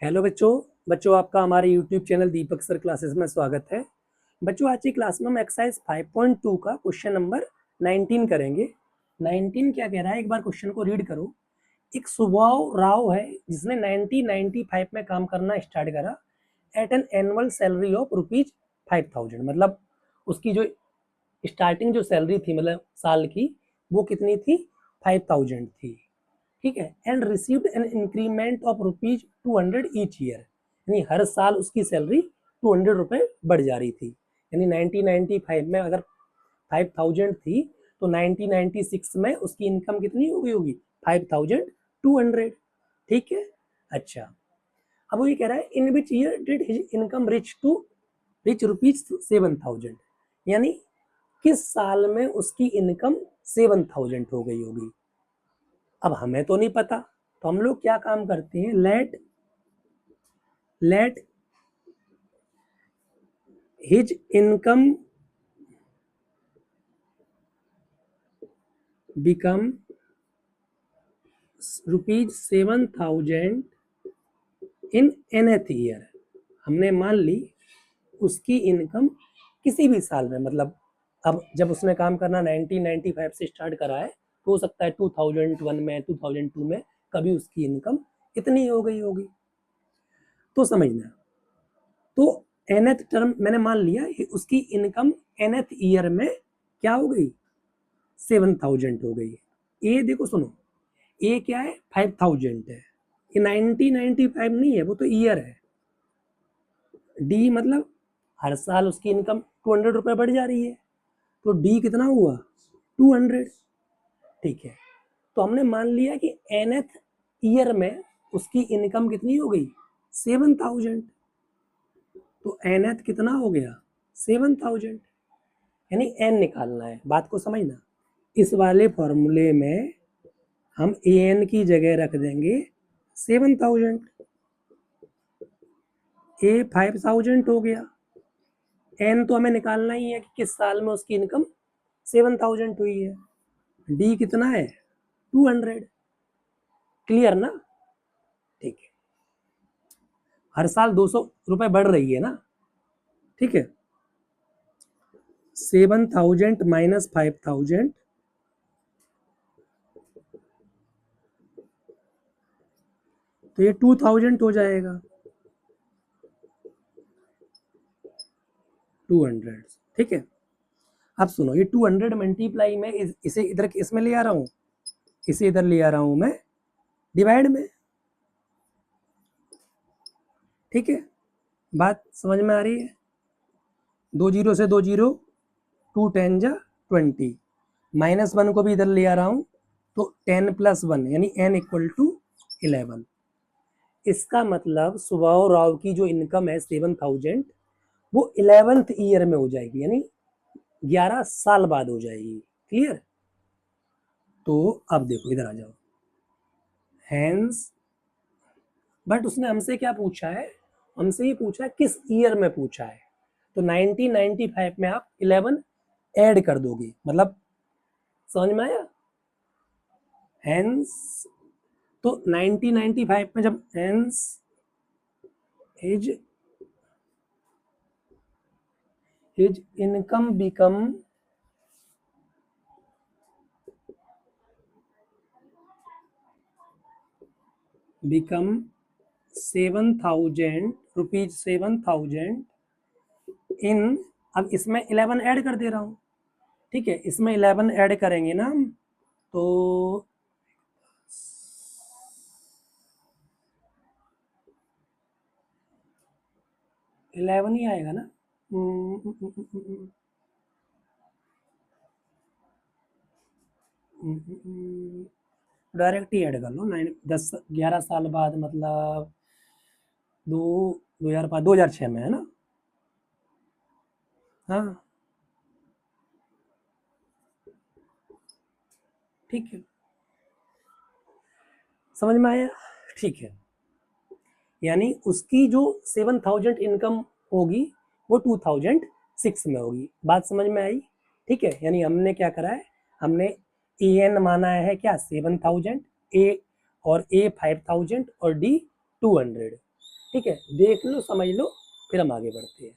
Hello बच्चों आपका हमारे यूट्यूब चैनल दीपक सर क्लासेस में स्वागत है। बच्चों आज की क्लास में हम एक्सरसाइज 5.2 का क्वेश्चन नंबर 19 करेंगे। 19 क्या कह रहा है, एक बार क्वेश्चन को रीड करो। एक सुभाव राव है जिसने 1995 में काम करना स्टार्ट करा at an annual salary of ₹5000। मतलब उसकी जो स्टार्टिंग जो सैलरी थी, मतलब साल की, वो कितनी थी? 5000 थी। ठीक है। And received an increment of ₹200 each year, यानी हर साल उसकी सैलरी 200 रुपए बढ़ जा रही थी। यानी 1995 में अगर 5000 थी तो 1996 में उसकी इनकम कितनी हो गई होगी? 5200। ठीक है। अच्छा, अब वो ये कह रहा है in which year did his income reach ₹7000, यानी किस साल में उसकी इनकम 7000 हो गई होगी। अब हमें तो नहीं पता, तो हम लोग क्या काम करते हैं, लेट हिज इनकम बिकम ₹7000 इन nth ईयर। हमने मान ली उसकी इनकम किसी भी साल में, मतलब अब जब उसने काम करना 1995 से स्टार्ट करा है, तो हो सकता है 2001 में, 2002 में कभी उसकी इनकम इतनी हो गई होगी। तो समझना, तो nth टर्म मैंने मान लिया उसकी इनकम nth ईयर में क्या हो गई? 7000 हो गई। ए देखो सुनो, ए क्या है? 5000 है। ये 1995 नहीं है, वो तो ईयर है। डी मतलब हर साल उसकी इनकम 200 रुपए बढ़ जा रही है, तो डी कितना हुआ? 200। ठीक है, तो हमने मान लिया कि nth ईयर में उसकी इनकम कितनी हो गई? 7000। तो nth कितना हो गया? 7000, यानी n निकालना है। बात को समझना, इस वाले फॉर्मूले में हम an की जगह रख देंगे 7000। ए 5000 हो गया। n तो हमें निकालना ही है कि किस साल में उसकी इनकम 7000 हुई है। डी कितना है? 200। क्लियर ना? ठीक है, हर साल 200 रुपए बढ़ रही है ना। ठीक है, 7000 माइनस 5000, तो ये 2000 हो जाएगा। 200। ठीक है, अब सुनो, ये 200 मल्टीप्लाई में इसे इधर इसमें ले आ रहा हूं, इसे इधर ले आ रहा हूं मैं डिवाइड में। ठीक है, बात समझ में आ रही है? 2 जीरो से 2 जीरो, 2 10 जा 20, -1 को भी इधर ले आ रहा हूं, तो 10 + 1 यानी n = 11। इसका मतलब सुभाव राव की जो इनकम है 7000, वो 11th ईयर में हो जाएगी, यानी 11 साल बाद हो जाएगी। क्लियर? तो अब देखो, इधर आ जाओ। हैंस, बट उसने हमसे क्या पूछा है? हमसे ये पूछा है किस ईयर में पूछा है, तो 1995 में आप 11 ऐड कर दोगे, मतलब समझ में आया? हैंस, तो 1995 में जब हैंस हिज इनकम बिकम 7000 ₹7000 इन, अब इसमें 11 ऐड कर दे रहा हूं। ठीक है, इसमें 11 ऐड करेंगे ना हम, तो 11 ही आएगा ना। डायरेक्ट ही ऐड कर लो। 11 साल बाद, मतलब 2005 2006 में है ना। हाँ, ठीक है, समझ में आया? ठीक है, यानी उसकी जो 7000 इनकम होगी वो 2006 में होगी। बात समझ में आई? ठीक है, यानी हमने क्या करा है, हमने ए एन माना है क्या? 7000, ए और ए 5000 और डी 200। ठीक है, देख लो, समझ लो, फिर हम आगे बढ़ते हैं।